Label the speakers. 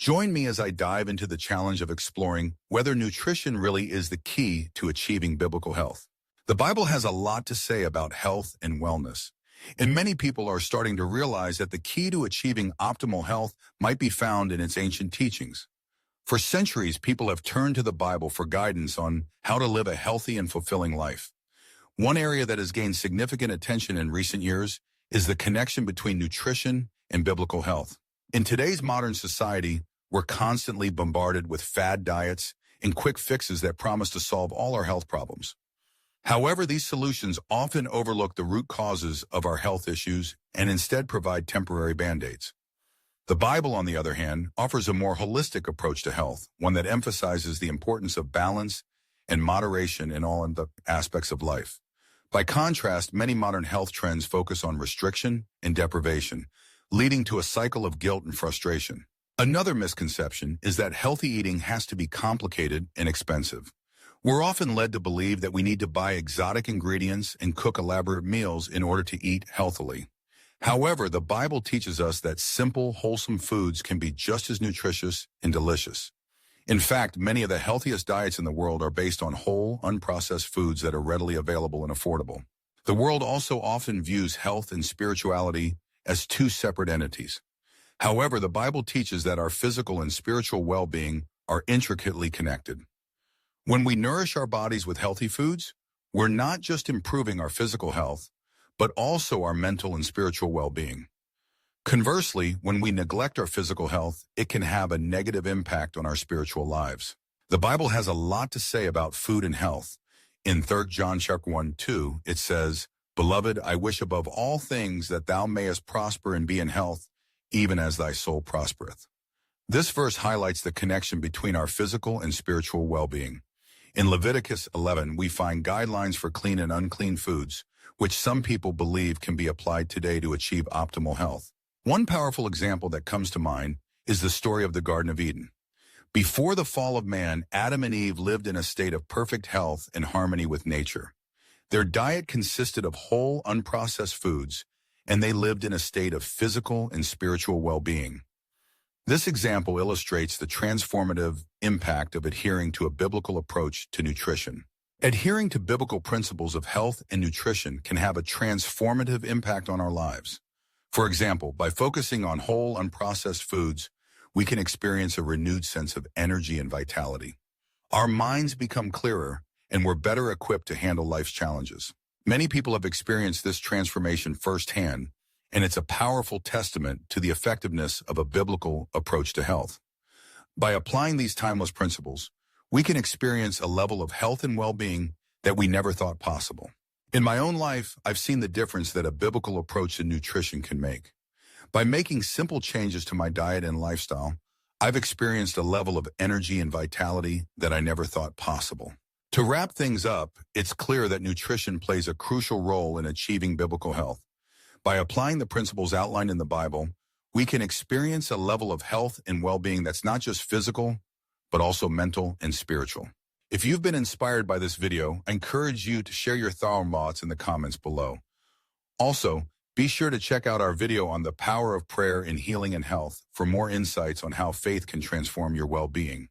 Speaker 1: Join me as I dive into the challenge of exploring whether nutrition really is the key to achieving biblical health. The Bible has a lot to say about health and wellness, and many people are starting to realize that the key to achieving optimal health might be found in its ancient teachings. For centuries, people have turned to the Bible for guidance on how to live a healthy and fulfilling life. One area that has gained significant attention in recent years is the connection between nutrition and biblical health. In today's modern society, we're constantly bombarded with fad diets and quick fixes that promise to solve all our health problems. However, these solutions often overlook the root causes of our health issues and instead provide temporary band-aids. The Bible, on the other hand, offers a more holistic approach to health, one that emphasizes the importance of balance and moderation in all the aspects of life. By contrast, many modern health trends focus on restriction and deprivation, leading to a cycle of guilt and frustration. Another misconception is that healthy eating has to be complicated and expensive. We're often led to believe that we need to buy exotic ingredients and cook elaborate meals in order to eat healthily. However, the Bible teaches us that simple, wholesome foods can be just as nutritious and delicious. In fact, many of the healthiest diets in the world are based on whole, unprocessed foods that are readily available and affordable. The world also often views health and spirituality as two separate entities. However, the Bible teaches that our physical and spiritual well-being are intricately connected. When we nourish our bodies with healthy foods, we're not just improving our physical health, but also our mental and spiritual well-being. Conversely, when we neglect our physical health, it can have a negative impact on our spiritual lives. The Bible has a lot to say about food and health. In 3 John 1:2, it says, "Beloved, I wish above all things that thou mayest prosper and be in health, even as thy soul prospereth." This verse highlights the connection between our physical and spiritual well-being. In Leviticus 11, we find guidelines for clean and unclean foods, which some people believe can be applied today to achieve optimal health. One powerful example that comes to mind is the story of the Garden of Eden. Before the fall of man, Adam and Eve lived in a state of perfect health and harmony with nature. Their diet consisted of whole, unprocessed foods, and they lived in a state of physical and spiritual well-being. This example illustrates the transformative impact of adhering to a biblical approach to nutrition. Adhering to biblical principles of health and nutrition can have a transformative impact on our lives. For example, by focusing on whole, unprocessed foods, we can experience a renewed sense of energy and vitality. Our minds become clearer, and we're better equipped to handle life's challenges. Many people have experienced this transformation firsthand, and it's a powerful testament to the effectiveness of a biblical approach to health. By applying these timeless principles, we can experience a level of health and well-being that we never thought possible. In my own life, I've seen the difference that a biblical approach to nutrition can make. By making simple changes to my diet and lifestyle, I've experienced a level of energy and vitality that I never thought possible. To wrap things up, it's clear that nutrition plays a crucial role in achieving biblical health. By applying the principles outlined in the Bible, we can experience a level of health and well-being that's not just physical, but also mental and spiritual. If you've been inspired by this video, I encourage you to share your thoughts in the comments below. Also, be sure to check out our video on the power of prayer in healing and health for more insights on how faith can transform your well-being.